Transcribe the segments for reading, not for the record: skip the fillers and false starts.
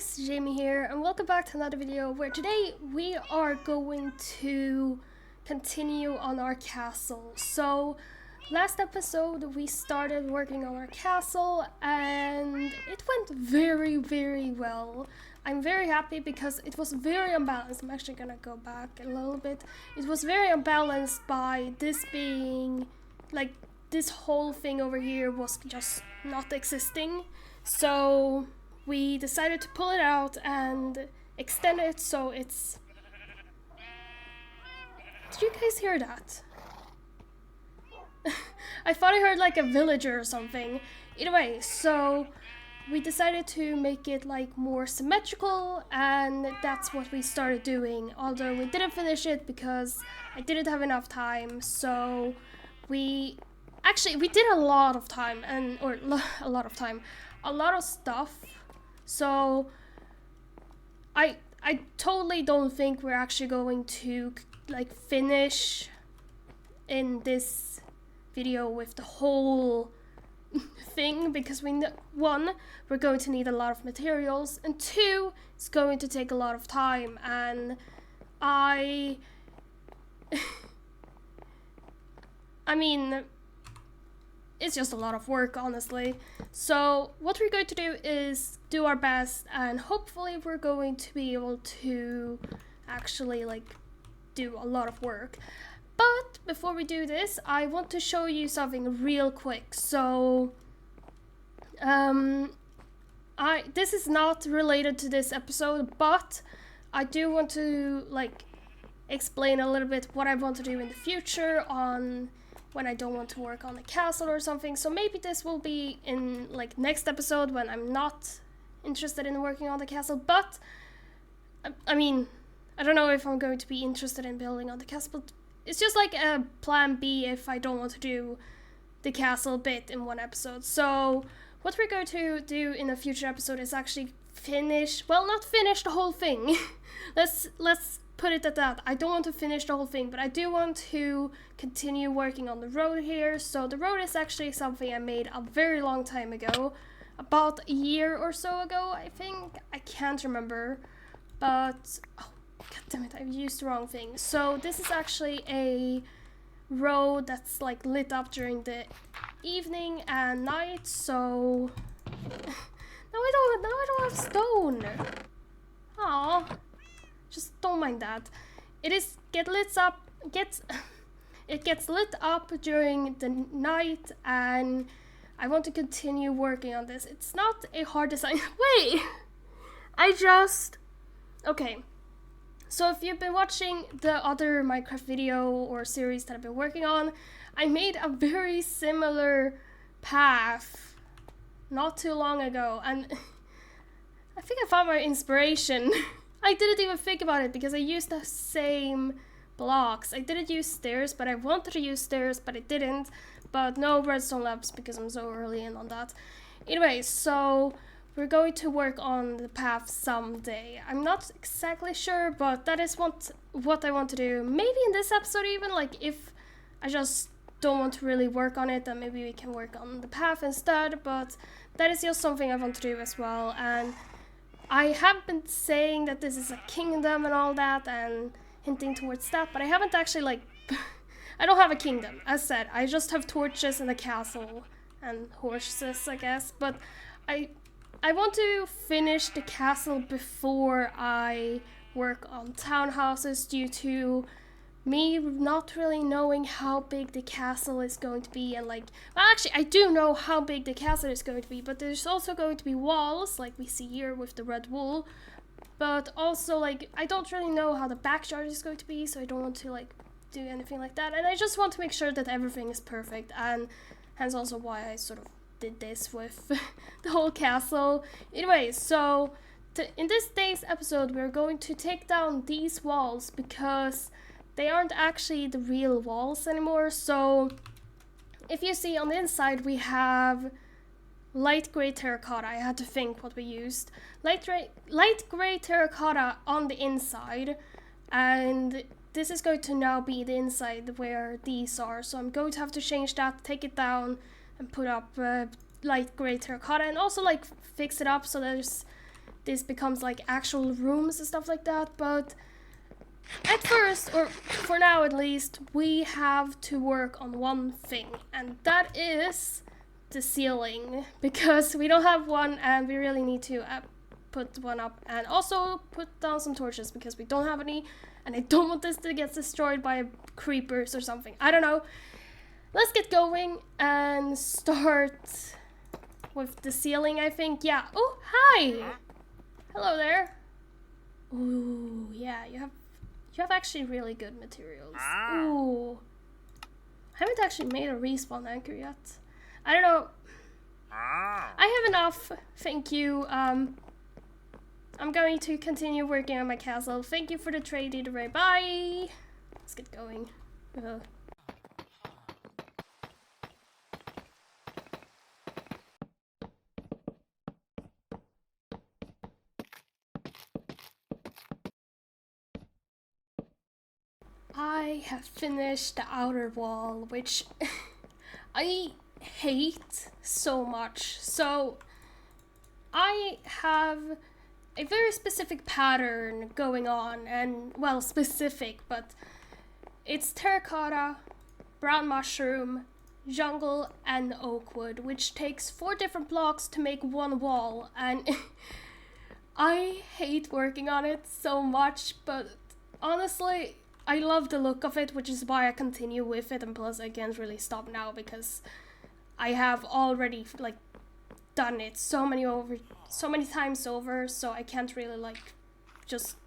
guys, Jamie here, and welcome back to another video where today we are going to continue on our castle. So, last episode we started working on our castle and it went very well. I'm very happy because it was very unbalanced. I'm actually gonna go back a little bit. It was very unbalanced by this being, like, this whole thing over here was just not existing. So we decided to pull it out and extend it so it's... Did you guys hear that? I thought I heard like a villager or something. Either way, so we decided to make it like more symmetrical, and that's what we started doing. Although we didn't finish it because I didn't have enough time, so we did a lot of time a lot of stuff. So I totally don't think we're actually going to like finish in this video with the whole thing, because one, we're going to need a lot of materials, and two, it's going to take a lot of time, and I mean, it's just a lot of work, honestly. So what we're going to do is do our best, and hopefully we're going to be able to actually like do a lot of work. But before we do this, I want to show you something real quick. So this is not related to this episode, but I do want to like explain a little bit what I want to do in the future on when I don't want to work on the castle or something. So maybe this will be in like next episode when I'm not interested in working on the castle. But I mean, I don't know if I'm going to be interested in building on the castle, but it's just like a plan B if I don't want to do the castle bit in one episode. So what we're going to do in a future episode is actually not finish the whole thing. let's put it at that. I don't want to finish the whole thing, but I do want to continue working on the road here. So the road is actually something I made a very long time ago, about a year or so ago, I think. I can't remember, but oh god damn it, I've used the wrong thing. So this is actually a road that's like lit up during the evening and night. So now I don't have stone. Aw. Just don't mind that. It gets lit up during the night, and I want to continue working on this. It's not a hard design. Wait! Okay. So if you've been watching the other Minecraft video or series that I've been working on, I made a very similar path not too long ago, and I think I found my inspiration. I didn't even think about it because I used the same blocks. I didn't use stairs, but I wanted to use stairs, but I didn't. But no redstone lamps because I'm so early in on that. Anyway, so we're going to work on the path someday. I'm not exactly sure, but that is what I want to do. Maybe in this episode even, like if I just don't want to really work on it, then maybe we can work on the path instead. But that is just something I want to do as well. And I have been saying that this is a kingdom and all that, and hinting towards that, but I haven't actually like I don't have a kingdom, as said. I just have torches and a castle and horses, I guess. But I want to finish the castle before I work on townhouses, due to me not really knowing how big the castle is going to be. And like, well, actually I do know how big the castle is going to be, but there's also going to be walls like we see here with the red wool. But also like I don't really know how the backyard is going to be, so I don't want to like do anything like that, and I just want to make sure that everything is perfect, and hence also why I sort of did this with the whole castle. Anyway, so in this day's episode we're going to take down these walls because they aren't actually the real walls anymore. So if you see on the inside we have light gray terracotta. I had to think what we used. Light gray terracotta on the inside, and this is going to now be the inside where these are. So I'm going to have to change that, take it down, and put up light gray terracotta, and also like fix it up so there's this becomes like actual rooms and stuff like that, but at first, or for now at least, we have to work on one thing, and that is the ceiling, because we don't have one and we really need to put one up, and also put down some torches because we don't have any, and I don't want this to get destroyed by creepers or something. I don't know. Let's get going and start with the ceiling, I think. Yeah. Oh, hi! Hello there. Ooh, yeah, you have actually really good materials. Ooh. I haven't actually made a respawn anchor yet. I don't know. I have enough. Thank you. I'm going to continue working on my castle. Thank you for the trade either way. Bye! Let's get going. I have finished the outer wall, which I hate so much. So I have a very specific pattern going on, and well, specific, but it's terracotta, brown mushroom, jungle, and oak wood, which takes 4 different blocks to make one wall, and I hate working on it so much, but honestly, I love the look of it, which is why I continue with it, and plus I can't really stop now because I have already like done it so many times over, so I can't really like just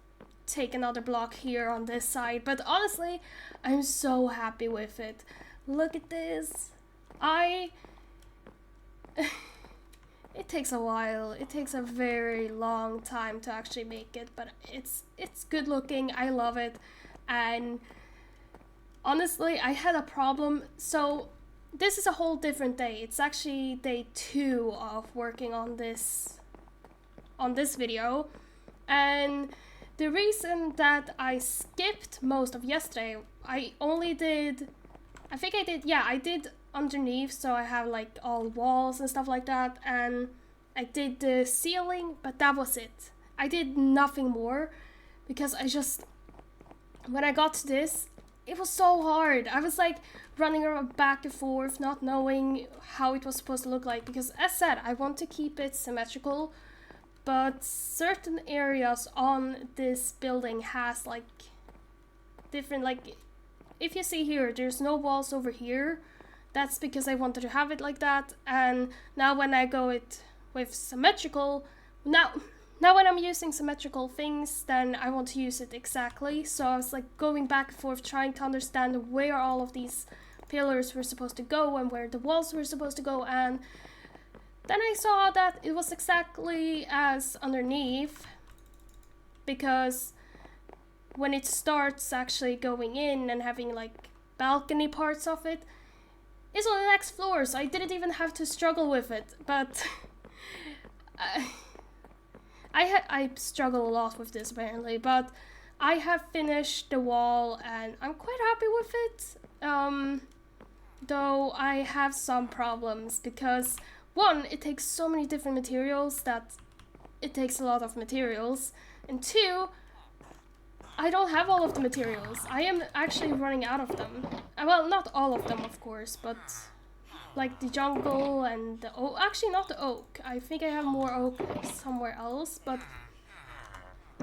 take another block here on this side. But honestly, I'm so happy with it. Look at this. It takes a while. It takes a very long time to actually make it, but it's good looking. I love it. And honestly, I had a problem. So this is a whole different day. It's actually day 2 of working on this video. And the reason that I skipped most of yesterday, I did underneath, so I have like all walls and stuff like that, and I did the ceiling, but that was it. I did nothing more because when I got to this, it was so hard. I was like running around back and forth, not knowing how it was supposed to look like, because as said, I want to keep it symmetrical, but certain areas on this building has like different, like if you see here, there's no walls over here. That's because I wanted to have it like that, and now when I go with symmetrical, now when I'm using symmetrical things, then I want to use it exactly. So I was like going back and forth trying to understand where all of these pillars were supposed to go and where the walls were supposed to go, and then I saw that it was exactly as underneath, because when it starts actually going in and having like balcony parts of it, it's on the next floor, so I didn't even have to struggle with it. But I struggle a lot with this apparently, but I have finished the wall and I'm quite happy with it. Though I have some problems because 1, it takes so many different materials that it takes a lot of materials, and 2, I don't have all of the materials. I am actually running out of them. Well, not all of them, of course, but like the jungle and the oak. Actually, not the oak. I think I have more oak somewhere else, but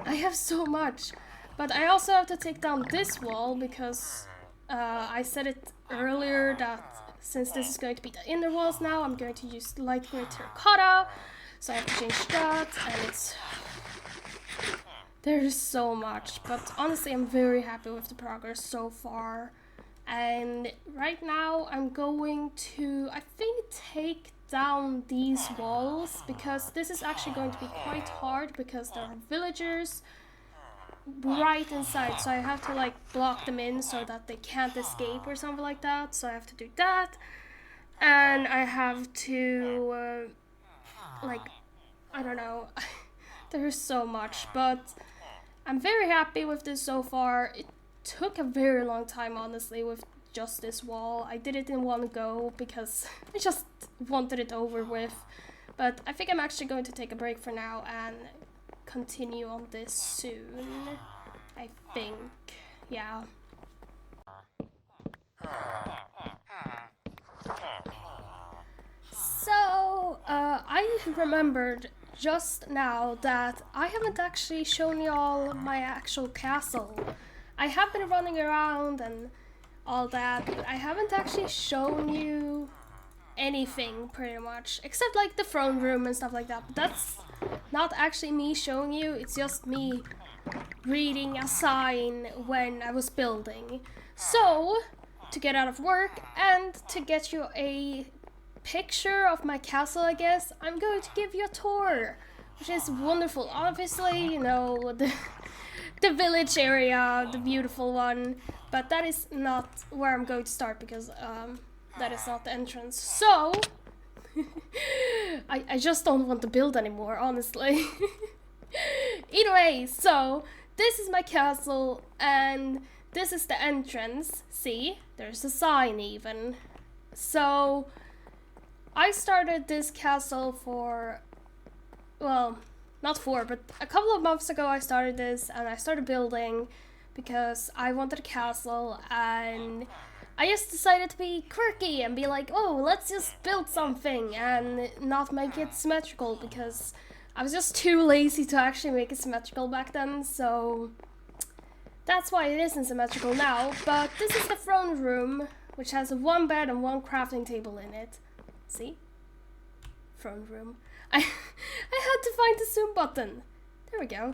I have so much. But I also have to take down this wall because I said it earlier that since this is going to be the inner walls now, I'm going to use light gray terracotta. So I have to change that, and there's so much, but honestly I'm very happy with the progress so far. And right now I'm going to, I think, take down these walls, because this is actually going to be quite hard because there are villagers right inside, so I have to like block them in so that they can't escape or something like that. So I have to do that, and I have to I don't know. There's so much, but I'm very happy with this so far. It took a very long time, honestly, with just this wall. I did it in one go because I just wanted it over with. But I think I'm actually going to take a break for now and continue on this soon. I think. Yeah. So, I remembered just now that I haven't actually shown y'all my actual castle. I have been running around and all that, but I haven't actually shown you anything pretty much, except like the throne room and stuff like that. But that's not actually me showing you, it's just me reading a sign when I was building. So, to get out of work and to get you a picture of my castle, I guess, I'm going to give you a tour, which is wonderful. Obviously, you know, the village area, the beautiful one, but that is not where I'm going to start because that is not the entrance. So, I just don't want to build anymore, honestly. Either way, so this is my castle and this is the entrance. See, there's a sign even. So, I started this castle for, well, not for, but a couple of months ago I started this and I started building because I wanted a castle and I just decided to be quirky and be like, oh, let's just build something and not make it symmetrical because I was just too lazy to actually make it symmetrical back then, so that's why it isn't symmetrical now. But this is the throne room, which has one bed and one crafting table in it. See? Throne room. I had to find the zoom button. There we go.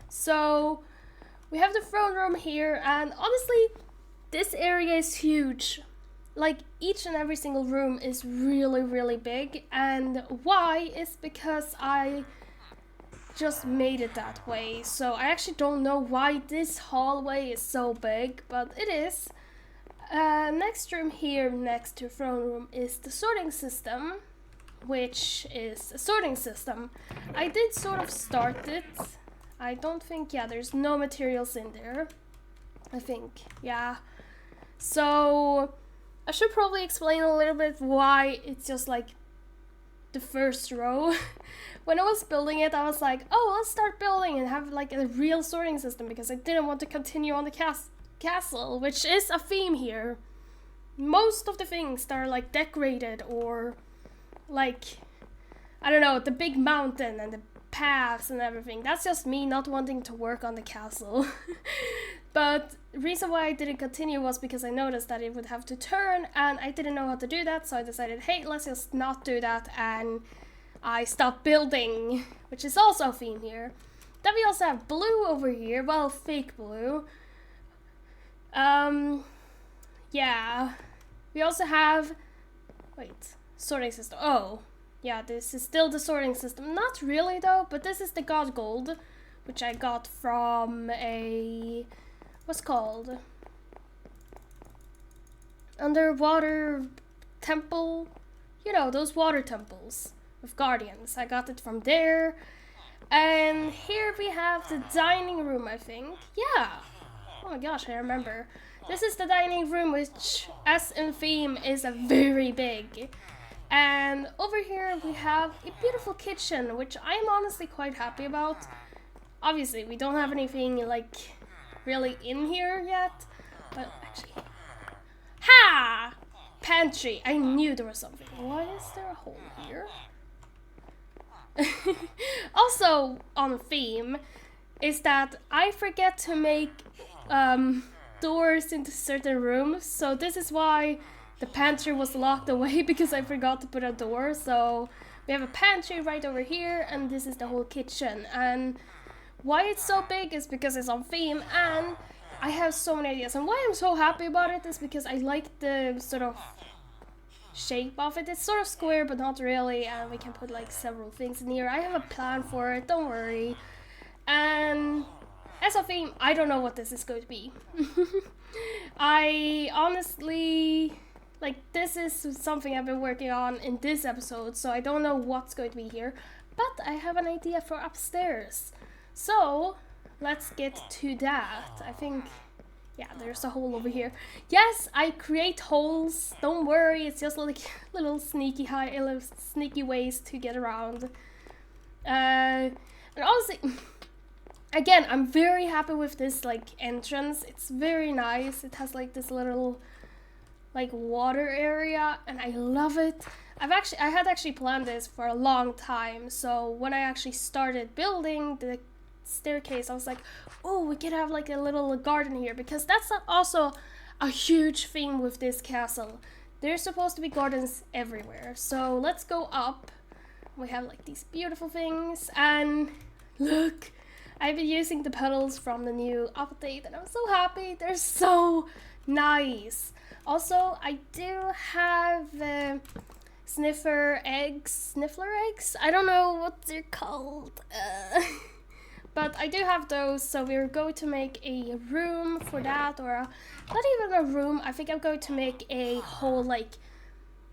So, we have the throne room here, and honestly, this area is huge. Like, each and every single room is really, really big, and why is because I just made it that way. So, I actually don't know why this hallway is so big, but it is. Next room here, next to throne room, is the sorting system, which is a sorting system. I did sort of start it. I don't think, yeah, there's no materials in there. I think, yeah. So, I should probably explain a little bit why it's just like the first row. When I was building it, I was like, oh, let's start building and have like a real sorting system because I didn't want to continue on the castle, which is a theme here. Most of the things that are like decorated or like, I don't know, the big mountain and the paths and everything, that's just me not wanting to work on the castle. But the reason why I didn't continue was because I noticed that it would have to turn and I didn't know how to do that, so I decided, hey, let's just not do that, and I stopped building, which is also a theme here. Then we also have blue over here, well, fake blue. Yeah. We also have, wait, sorting system. Oh, yeah, this is still the sorting system. Not really though, but this is the God Gold, which I got from a, what's called? Underwater temple? You know, those water temples with guardians. I got it from there. And here we have the dining room, I think. Yeah. Oh my gosh, I remember. This is the dining room, which, as in theme, is a very big. And over here we have a beautiful kitchen, which I'm honestly quite happy about. Obviously, we don't have anything, like, really in here yet. But actually... Ha! Pantry. I knew there was something. Why is there a hole here? Also, on theme, is that I forget to make doors into certain rooms. So this is why the pantry was locked away, because I forgot to put a door. So we have a pantry right over here, and this is the whole kitchen. And why it's so big is because it's on theme, and I have so many ideas. And why I'm so happy about it is because I like the sort of shape of it. It's sort of square, but not really, and we can put like several things in here. I have a plan for it, don't worry. And as a theme, I don't know what this is going to be. I honestly, like, this is something I've been working on in this episode, so I don't know what's going to be here, but I have an idea for upstairs. So let's get to that. I think, yeah, there's a hole over here. Yes, I create holes. Don't worry, it's just like little sneaky ways to get around. And honestly, again, I'm very happy with this like entrance. It's very nice. It has like this little like water area, and I love it. I had actually planned this for a long time. So when I actually started building the staircase, I was like, oh, we could have like a little garden here, because that's also a huge theme with this castle. There's supposed to be gardens everywhere. So let's go up. We have like these beautiful things, and look, I've been using the petals from the new update, and I'm so happy. They're so nice. Also, I do have sniffler eggs. I don't know what they're called. But I do have those, so we're going to make a room for that, or not even a room. I think I'm going to make a whole like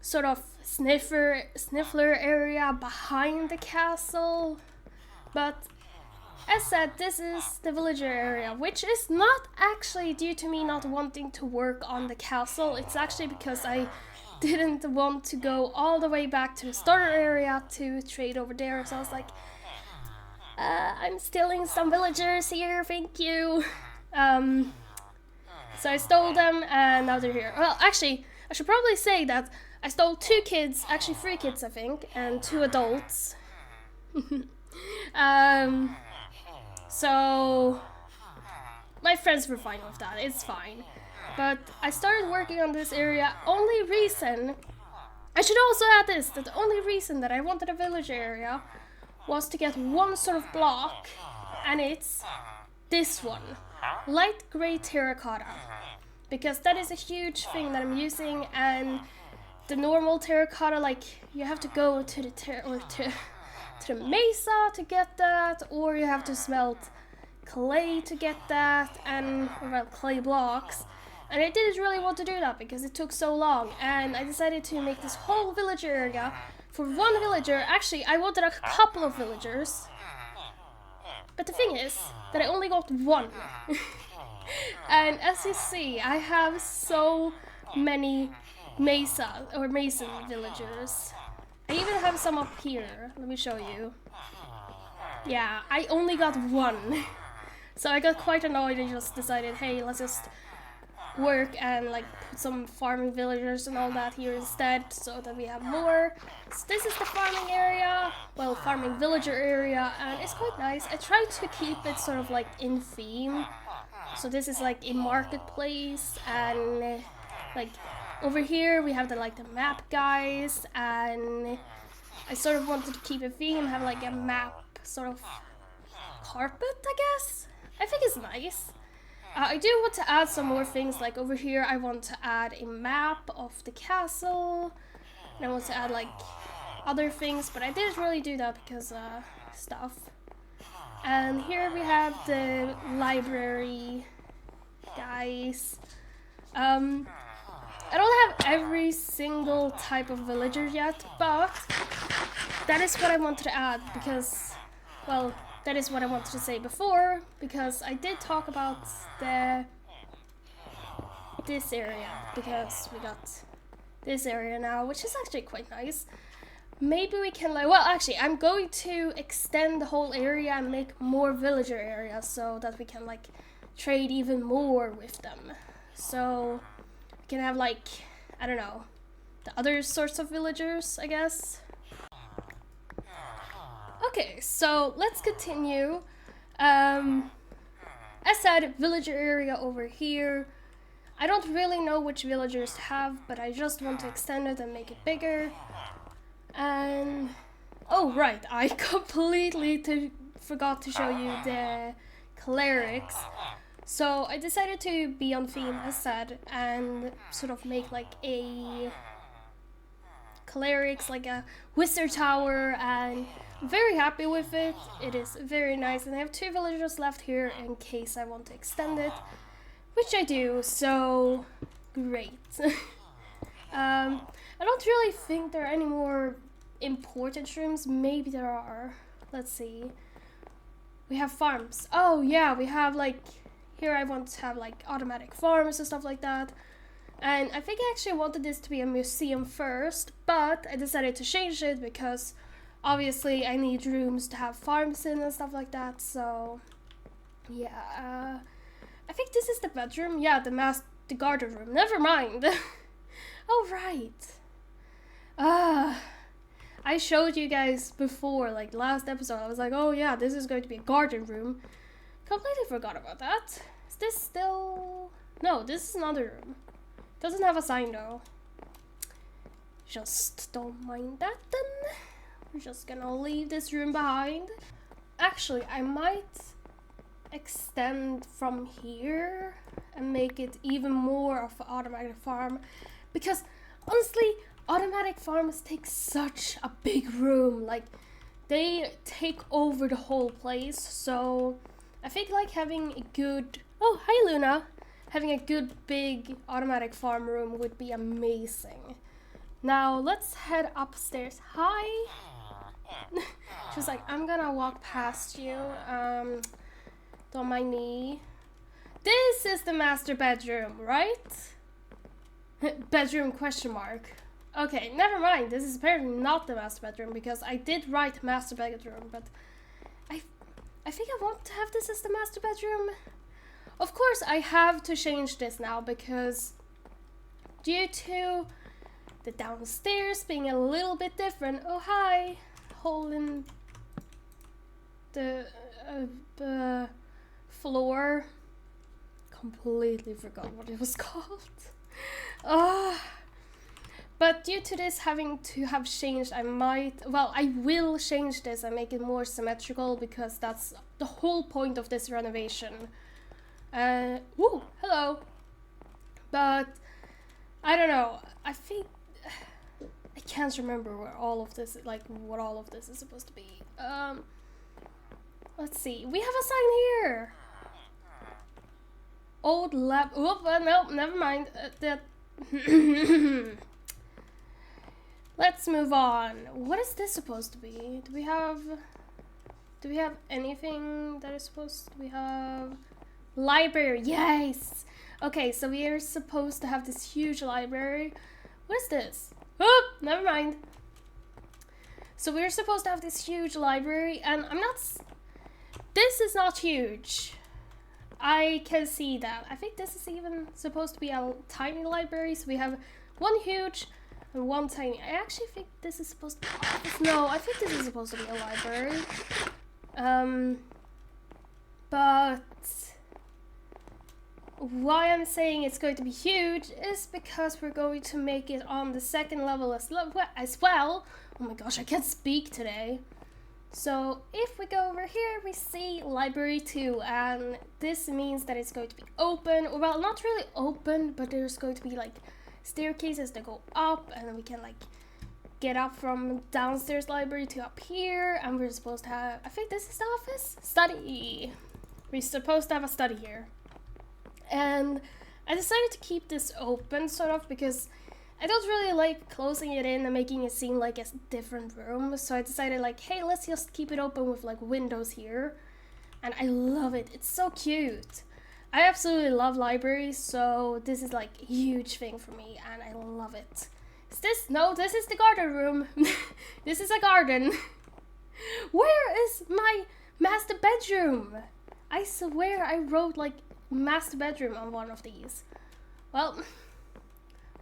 sort of sniffler area behind the castle. But as said, this is the villager area, which is not actually due to me not wanting to work on the castle. It's actually because I didn't want to go all the way back to the starter area to trade over there. So I was like, I'm stealing some villagers here, thank you. So I stole them, and now they're here. Well, actually, I should probably say that I stole 2 kids, actually 3 kids I think, and 2 adults. So my friends were fine with that, it's fine. But I started working on this area, only reason, I should also add this, that the only reason that I wanted a village area was to get one sort of block, and it's this one, light gray terracotta, because that is a huge thing that I'm using. And the normal terracotta, like, you have to go to the to the mesa to get that, or you have to smelt clay to get that, and well, clay blocks. And I didn't really want to do that because it took so long, and I decided to make this whole villager area for one villager. Actually, I wanted a couple of villagers, but the thing is that I only got one. And as you see, I have so many mason villagers. I even have some up here. Let me show you. Yeah, I only got one. So I got quite annoyed and just decided, hey, let's just work and like put some farming villagers and all that here instead, so that we have more. So this is the farming area, well, farming villager area, and it's quite nice. I tried to keep it sort of like in theme. So this is like a marketplace, and like over here we have the like the map guys, and I sort of wanted to keep a theme, have like a map sort of carpet, I guess. I think it's nice. I do want to add some more things, like over here I want to add a map of the castle, and I want to add like other things, but I didn't really do that because stuff. And here we have the library guys. I don't have every single type of villager yet, but that is what I wanted to add because, well, that is what I wanted to say before, because I did talk about this area, because we got this area now, which is actually quite nice. Maybe we can, like, well, actually, I'm going to extend the whole area and make more villager areas so that we can, like, trade even more with them. So we can have, like, I don't know, the other sorts of villagers, I guess. Okay, so let's continue. As said, villager area over here. I don't really know which villagers to have, but I just want to extend it and make it bigger. And oh right, I completely forgot to show you the clerics. So I decided to be on theme, as said, and sort of make like a clerics, like a wizard tower, and I'm very happy with it. It is very nice, and I have 2 villagers left here in case I want to extend it, which I do, so great. I don't really think there are any more important rooms. Maybe there are. Let's see. We have farms. Oh yeah, we have like, here I want to have like automatic farms and stuff like that. And I think I actually wanted this to be a museum first, but I decided to change it because obviously I need rooms to have farms in and stuff like that, so yeah. I think this is the bedroom. Yeah, the garden room. Never mind. Oh, right. I showed you guys before, like last episode. I was like, oh yeah, this is going to be a garden room. Completely forgot about that. Is this still... No, this is another room. Doesn't have a sign though. Just don't mind that then. We're just gonna leave this room behind. Actually, I might extend from here and make it even more of an automatic farm, because honestly, automatic farms take such a big room. Like, they take over the whole place, so I think like having a good... Oh, hi Luna! Having a good big automatic farm room would be amazing. Now let's head upstairs. Hi! She was like, I'm gonna walk past you. Don't mind me. This is the master bedroom, right? Bedroom question mark. Okay, never mind. This is apparently not the master bedroom, because I did write master bedroom, but I think I want to have this as the master bedroom. Of course, I have to change this now, because due to the downstairs being a little bit different. Oh, hi! Hole in the floor. Completely forgot what it was called. But due to this having to have changed, I will change this and make it more symmetrical, because that's the whole point of this renovation. Woo, hello. But I don't know. I think I can't remember where all of this, like what all of this is supposed to be. Let's see. We have a sign here. Old lab. Oop, no, never mind. Let's move on. What is this supposed to be? Do we have anything that is supposed to... We have library. Yes. Okay, so we are supposed to have this huge library. What is this? Oh, never mind. So we're supposed to have this huge library, and this is not huge. I can see that. I think this is even supposed to be a tiny library, so we have one huge and one tiny. I actually think this is supposed to be... No, I think this is supposed to be a library. But why I'm saying it's going to be huge is because we're going to make it on the second level as well. Oh my gosh, I can't speak today. So if we go over here, we see library 2, and this means that it's going to be open. Well, not really open, but there's going to be like staircases that go up, and then we can like get up from downstairs library to up here, and we're supposed to have... I think this is the office? Study. We're supposed to have a study here. And I decided to keep this open, sort of, because I don't really like closing it in and making it seem like a different room. So I decided like, hey, let's just keep it open with like windows here. And I love it. It's so cute. I absolutely love libraries, so this is like a huge thing for me, and I love it. Is this? No, this is the garden room. This is a garden. Where is my master bedroom? I swear I wrote like master bedroom on one of these. Well,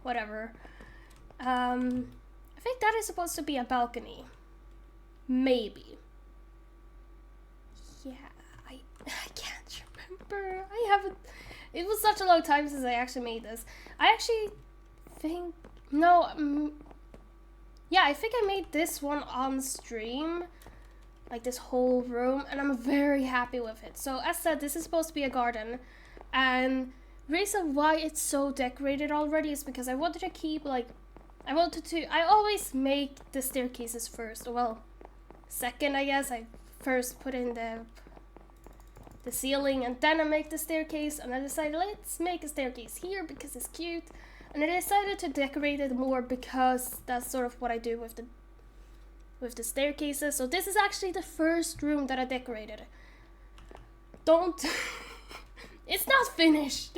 whatever. I think that is supposed to be a balcony. Maybe. Yeah, I can't remember. I haven't... It was such a long time since I actually made this. I actually think... No, yeah, I think I made this one on stream. Like this whole room, and I'm very happy with it. So as said, this is supposed to be a garden, and the reason why it's so decorated already is because I wanted to keep like, I always make the staircases first. Well, second, I guess. I first put in the ceiling, and then I make the staircase, and I decided let's make a staircase here because it's cute, and I decided to decorate it more because that's sort of what I do with the staircases. So this is actually the first room that I decorated. Don't... It's not finished.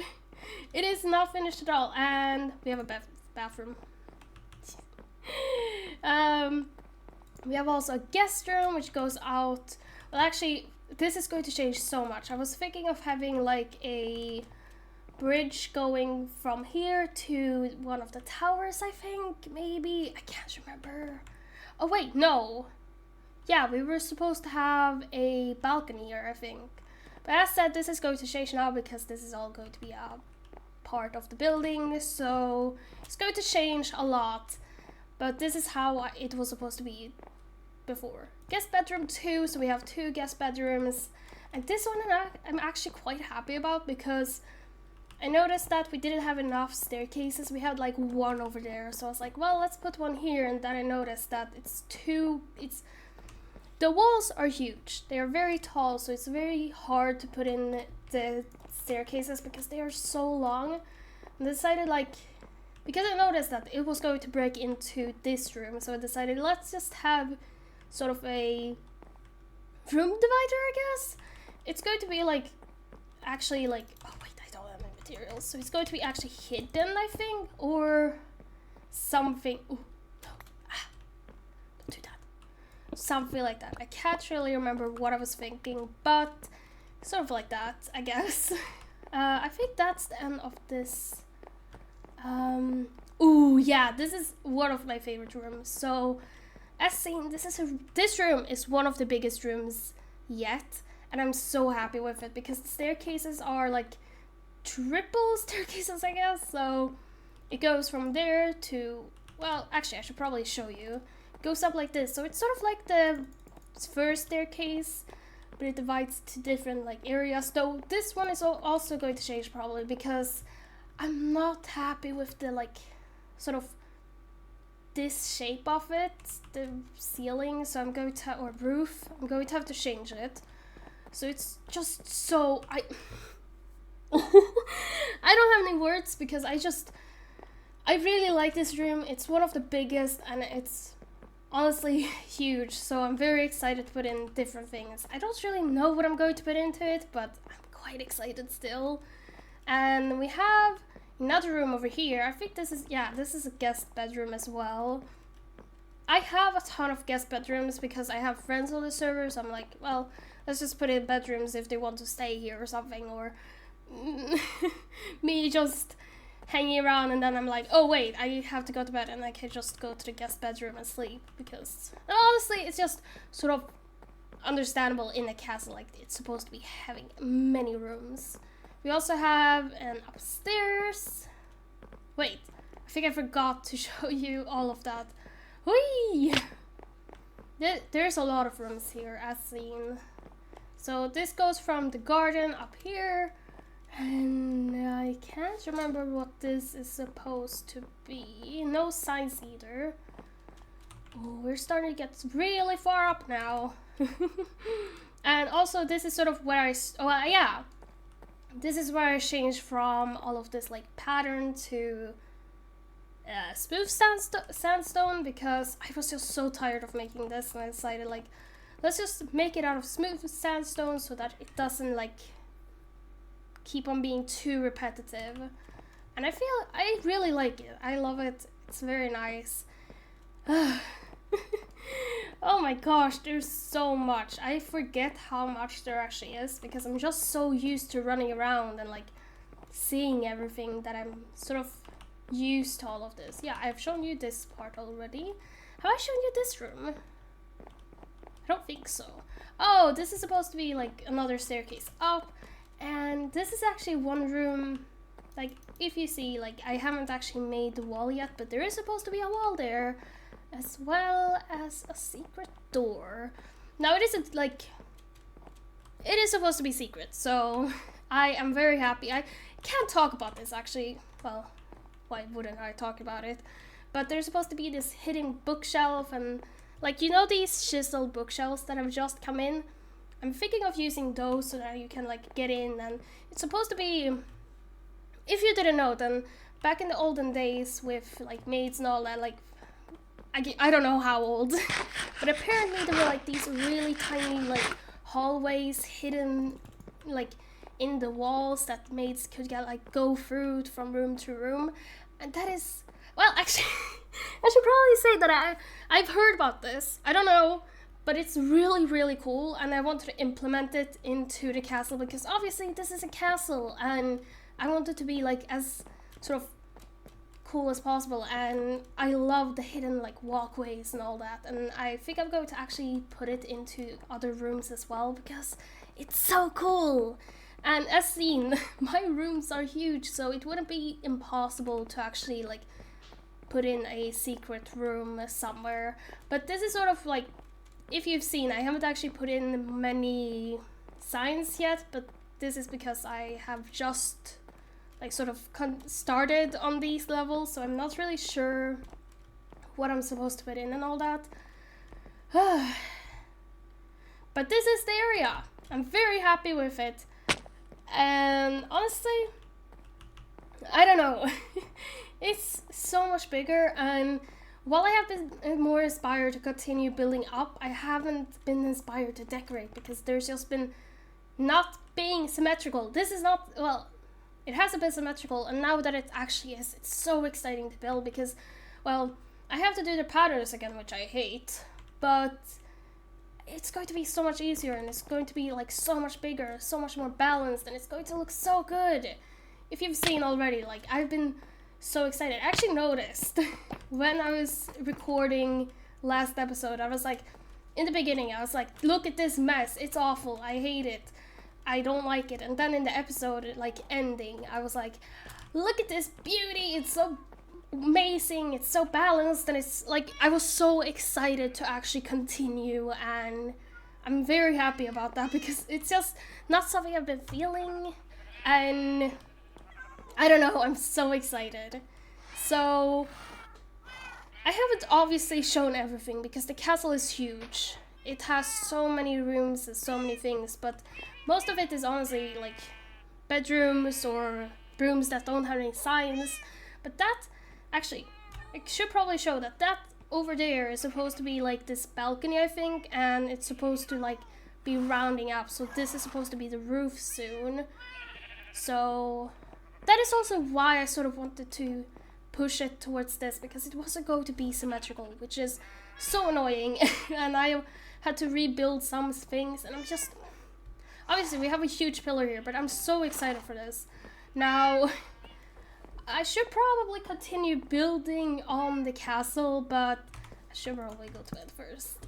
It is not finished at all. And we have a bathroom. We have also a guest room which goes out. Well, actually, this is going to change so much. I was thinking of having like a bridge going from here to one of the towers, I think, maybe. I can't remember. Oh wait, no. Yeah, we were supposed to have a balcony here, I think. But as said, this is going to change now because this is all going to be a part of the building, so it's going to change a lot. But this is how it was supposed to be before. Guest bedroom 2, so we have 2 guest bedrooms. And this one I'm actually quite happy about because I noticed that we didn't have enough staircases. We had like 1 over there, so I was like, well, let's put 1 here. And then I noticed that the walls are huge. They are very tall, so it's very hard to put in the staircases because they are so long. And I decided, like, because I noticed that it was going to break into this room, so I decided let's just have sort of a room divider, I guess. It's going to be like, actually like, oh wait, I don't have any materials. So it's going to be actually hidden, I think, or something. Ooh, no, don't do that. Something like that. I can't really remember what I was thinking, but sort of like that, I guess. I think that's the end of this. Ooh, yeah, this is one of my favorite rooms. So, as seen, this room is one of the biggest rooms yet, and I'm so happy with it because the staircases are like triple staircases, I guess. So it goes from there to, well, actually I should probably show you. It goes up like this, so it's sort of like the first staircase, but it divides to different like areas. Though this one is also going to change probably because I'm not happy with the like sort of this shape of it, the ceiling, so I'm going to, or roof, I'm going to have to change it. So it's just so, I don't have any words because I really like this room. It's one of the biggest and it's honestly huge, so I'm very excited to put in different things. I don't really know what I'm going to put into it, but I'm quite excited still. And we have another room over here. I think this is a guest bedroom as well. I have a ton of guest bedrooms because I have friends on the server, so I'm like, well, let's just put in bedrooms if they want to stay here or something, or me just hanging around and then I'm like, oh wait, I have to go to bed and I can just go to the guest bedroom and sleep because honestly it's just sort of understandable in a castle like it's supposed to be having many rooms. We also have an upstairs. Wait, I think I forgot to show you all of that. Whee! There's a lot of rooms here as seen. So this goes from the garden up here. And I can't remember what this is supposed to be. No signs either. Oh, we're starting to get really far up now. And also this is sort of where this is where I changed from all of this like pattern to smooth sandstone because I was just so tired of making this and I decided like let's just make it out of smooth sandstone so that it doesn't like keep on being too repetitive. And I really like it. I love it. It's very nice. Oh my gosh, there's so much. I forget how much there actually is because I'm just so used to running around and like seeing everything that I'm sort of used to all of this. Yeah, I've shown you this part already. Have I shown you this room? I don't think so. Oh, this is supposed to be like another staircase up. And this is actually one room, like if you see, like I haven't actually made the wall yet, but there is supposed to be a wall there, as well as a secret door. Now it isn't like, it is supposed to be secret, so I am very happy. I can't talk about this actually, well, why wouldn't I talk about it? But there's supposed to be this hidden bookshelf and like, you know these chiseled bookshelves that have just come in? I'm thinking of using those so that you can like get in, and it's supposed to be, if you didn't know, then back in the olden days with like maids and all that, like I don't know how old, but apparently there were like these really tiny like hallways hidden like in the walls that maids could get like go through from room to room, and that is, well, actually I should probably say that I've heard about this. I don't know, but it's really, really cool, and I wanted to implement it into the castle because obviously this is a castle, and I want it to be like as sort of cool as possible. And I love the hidden like walkways and all that, and I think I'm going to actually put it into other rooms as well because it's so cool. And as seen, my rooms are huge, so it wouldn't be impossible to actually like put in a secret room somewhere. But this is sort of like, if you've seen, I haven't actually put in many signs yet, but this is because I have just like sort of started on these levels, so I'm not really sure what I'm supposed to put in and all that. But this is the area. I'm very happy with it. And honestly, I don't know. It's so much bigger, and while I have been more inspired to continue building up, I haven't been inspired to decorate because there's just been not being symmetrical. This is not, well, it hasn't been symmetrical, and now that it actually is, it's so exciting to build because, well, I have to do the patterns again, which I hate, but it's going to be so much easier, and it's going to be like so much bigger, so much more balanced, and it's going to look so good. If you've seen already, like, I've been so excited. I actually noticed when I was recording last episode, I was like, in the beginning, I was like, look at this mess, it's awful, I hate it, I don't like it. And then in the episode, like, ending, I was like, look at this beauty, it's so amazing, it's so balanced, and it's like, I was so excited to actually continue, and I'm very happy about that because it's just not something I've been feeling, and I don't know, I'm so excited. So I haven't obviously shown everything because the castle is huge. It has so many rooms and so many things, but most of it is honestly like bedrooms or rooms that don't have any signs. But that, actually, I should probably show that over there is supposed to be like this balcony, I think, and it's supposed to like be rounding up. So this is supposed to be the roof soon. So that is also why I sort of wanted to push it towards this, because it wasn't going to be symmetrical, which is so annoying. And I had to rebuild some things, and I'm just, obviously we have a huge pillar here, but I'm so excited for this. Now, I should probably continue building on the castle, but I should probably go to bed first.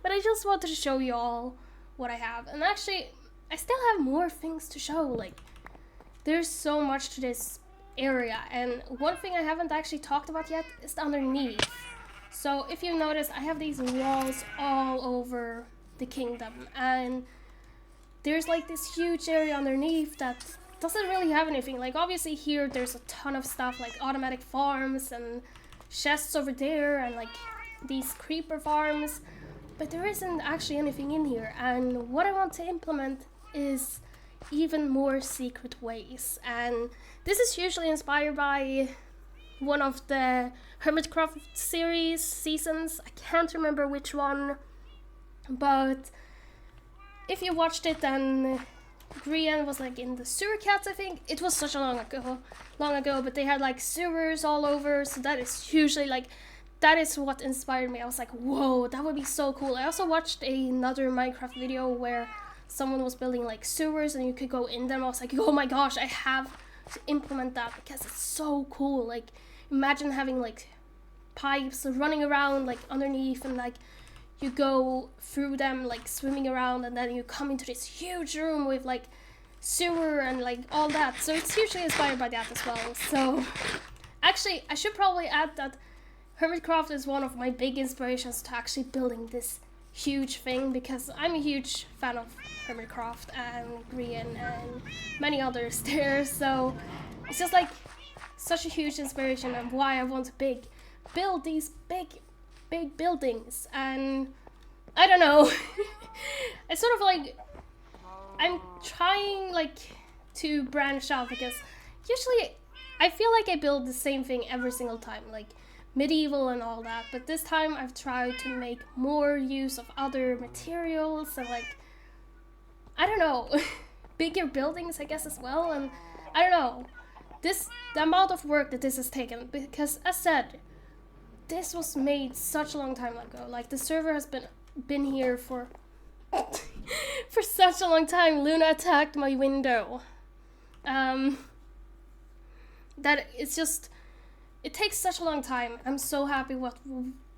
But I just wanted to show you all what I have. And actually, I still have more things to show. Like, there's so much to this area, and one thing I haven't actually talked about yet is the underneath. So if you notice, I have these walls all over the kingdom, and there's like this huge area underneath that doesn't really have anything. Like, obviously here there's a ton of stuff like automatic farms and chests over there and like these creeper farms, but there isn't actually anything in here. And what I want to implement is even more secret ways, and this is usually inspired by one of the Hermitcraft series seasons. I can't remember which one, but if you watched it, then Grian was like in the sewer cats, I think. It was such a long ago, but they had like sewers all over, so that is usually like, that is what inspired me. I was like, whoa, that would be so cool. I also watched another Minecraft video where someone was building like sewers and you could go in them. I was like, oh my gosh, I have to implement that because it's so cool. Like, imagine having like pipes running around like underneath, and like you go through them like swimming around, and then you come into this huge room with like sewer and like all that. So it's hugely inspired by that as well. So actually, I should probably add that Hermitcraft is one of my big inspirations to actually building this huge thing, because I'm a huge fan of Hermitcraft and Grian and many others there. So it's just like such a huge inspiration of why I want to build these big buildings. And I don't know, it's sort of like I'm trying like to branch out, because usually I feel like I build the same thing every single time, like medieval and all that, but this time I've tried to make more use of other materials and like, I don't know, bigger buildings I guess as well. And I don't know, the amount of work that this has taken, because as said, this was made such a long time ago. Like, the server has been here for for such a long time. Luna attacked my window. That it's just, it takes such a long time. I'm so happy what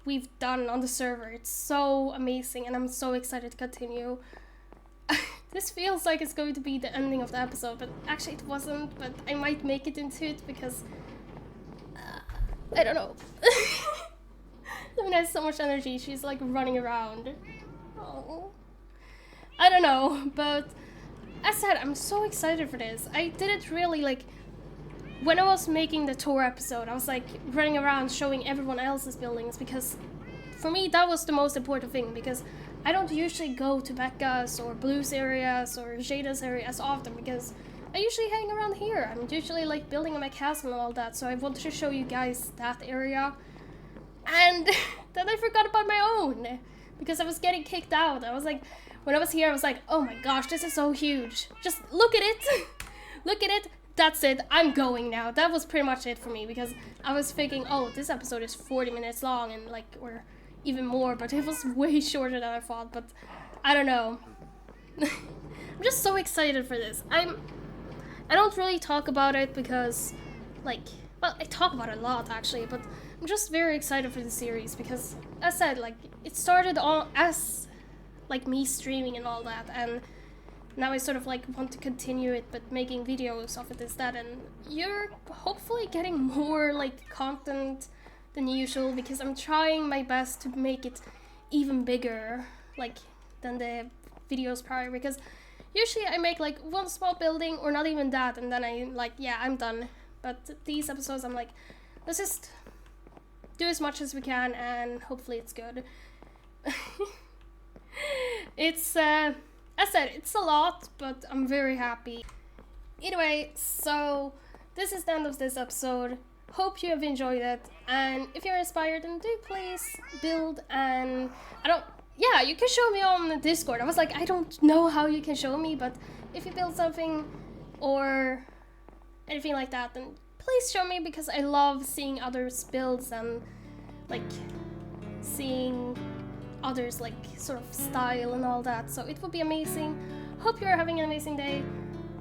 we've done on the server. It's so amazing, and I'm so excited to continue. This feels like it's going to be the ending of the episode, but actually it wasn't, but I might make it into it because I don't know. Luna has so much energy. She's like running around. Oh, I don't know, but as said, I'm so excited for this. I did it really like when I was making the tour episode. I was like running around showing everyone else's buildings, because for me that was the most important thing, because I don't usually go to Becca's or Blue's areas or Jada's area as often, because I usually hang around here. I'm usually like building my castle and all that, so I wanted to show you guys that area. And then I forgot about my own, because I was getting kicked out. I was like, when I was here, I was like, oh my gosh, this is so huge. Just look at it. Look at it. That's it. I'm going now. That was pretty much it for me, because I was thinking, oh, this episode is 40 minutes long, and like, or even more, but it was way shorter than I thought. But I don't know. I'm just so excited for this. I don't really talk about it because, like, well, I talk about it a lot actually, but I'm just very excited for the series because, as I said, like, it started all as like me streaming and all that, and now I sort of like want to continue it, but making videos of it instead, and you're hopefully getting more like content than usual, because I'm trying my best to make it even bigger, like, than the videos prior, because usually I make like one small building or not even that, and then I'm like, yeah, I'm done. But these episodes I'm like, let's just do as much as we can and hopefully it's good. It's as I said, it's a lot, but I'm very happy. Anyway, so this is the end of this episode. Hope you have enjoyed it, and if you're inspired, then do please build. And yeah, you can show me on Discord. I was like, I don't know how you can show me, but if you build something or anything like that, then please show me, because I love seeing others builds and like seeing others like sort of style and all that. So it would be amazing. Hope you're having an amazing day,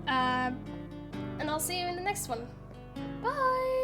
and I'll see you in the next one. Bye.